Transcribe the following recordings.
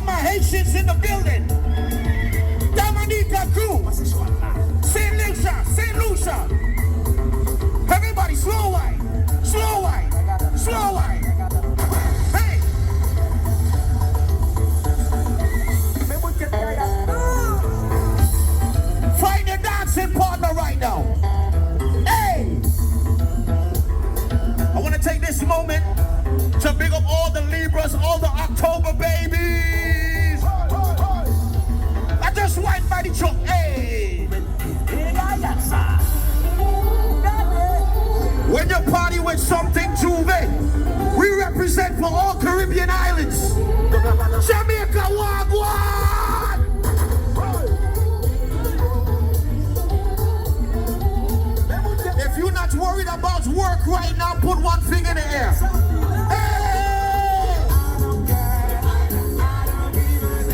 my Haitians in the building. Dominica crew. St. Lucia, St. Lucia. Everybody, slow wine, slow wine, slow wine. Hey. Find your dancing partner right now. Hey. I want to take this moment to big up all the Libras, all the October babies. I just went by the truck. Hey. When you party with something Juve, we represent for all Caribbean islands. Jamaica, Wagwan! If you're not worried about work right now, put one thing in the air. Hey!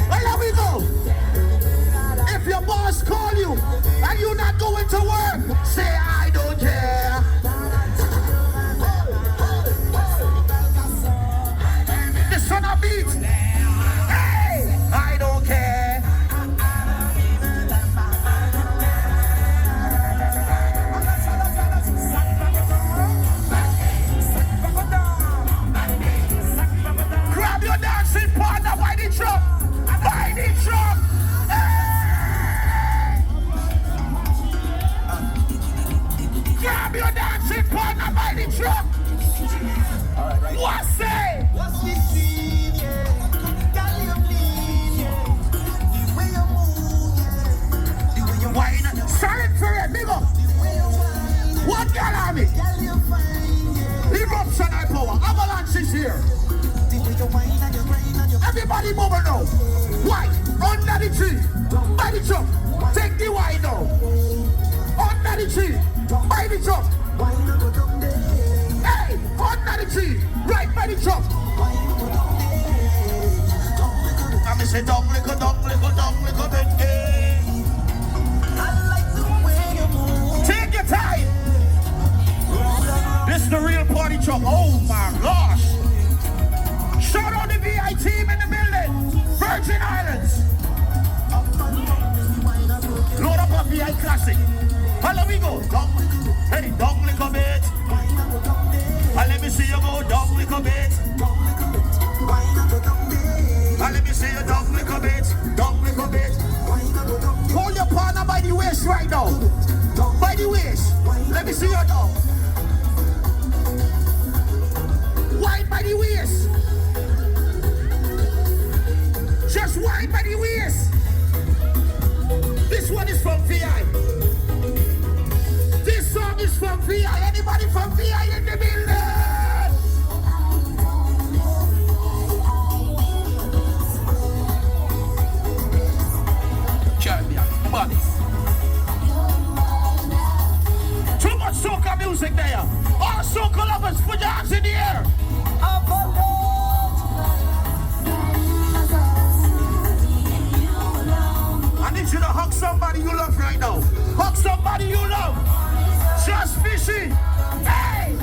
Well, here we go. If your boss call you and you're not going to work, say I don't care. The son of beat. Hey, I don't care. Grab your dancing partner by the truck. By the truck. Grab your dancing partner by the truck. What say? What's this scene, yeah? Got you clean, yeah. The way you move, yeah. The way you whine. Silent for it, big up. What girl are me? Eruption high power. Avalanche is here. Everybody move now. White, under the tree. By the truck. Take the white now. Under the tree. By the truck. Hey, under the tree. Right by the truck. I'm say dong lick a bit. Hey. I like the way you move. Take your time. This is the real party truck. Oh my gosh. Shout out the VI team in the building. Virgin Islands. Load up a VI classic. Hello, we go. Hey, dong lick a bit. Let me see you go dong lick a bit. Let me see you dong lick a bit. Dong lick a bit. Hold your partner by the waist right now. By the waist. Let me see your dog. Wide by the waist. Just wide by the waist. This one is from VI. This song is from VI. Anybody from VI in the building? Caribbean bodies. Too much soca music there. All soca lovers, put your hands in the air. I need you to hug somebody you love right now. Hug somebody you love. Just fishy. Hey!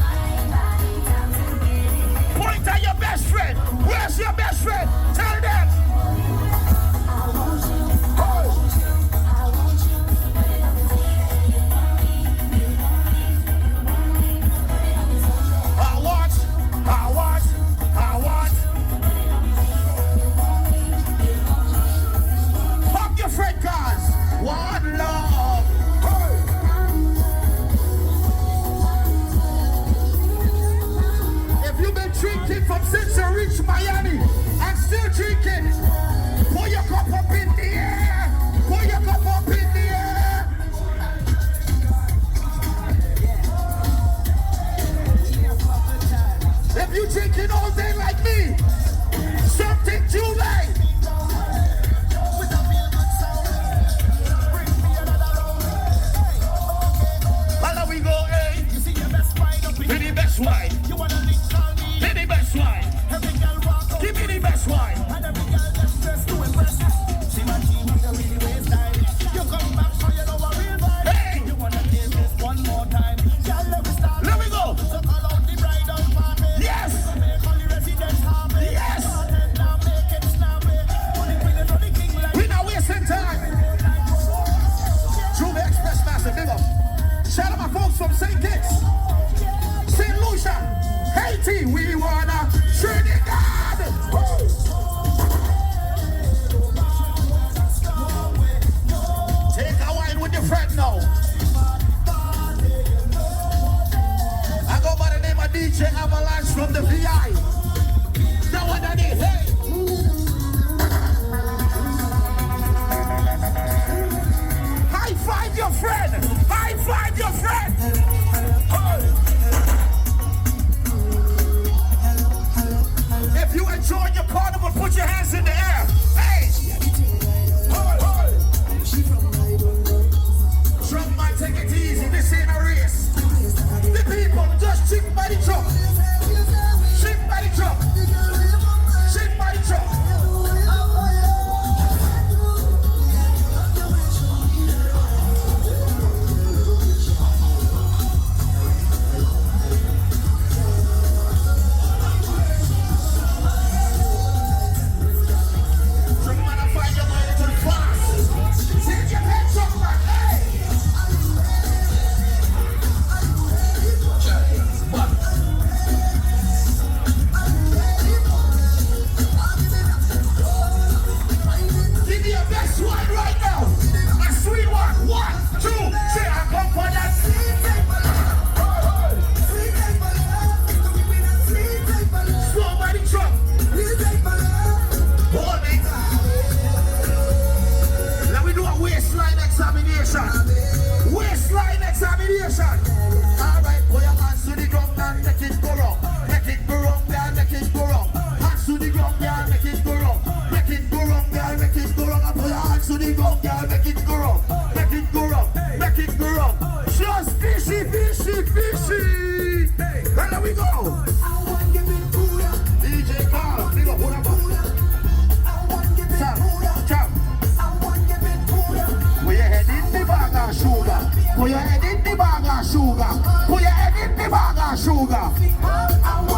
the bag of sugar. Put your head in the bag of sugar.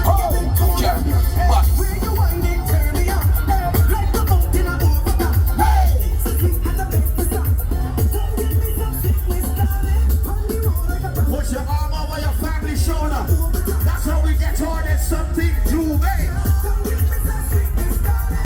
Oh, yeah.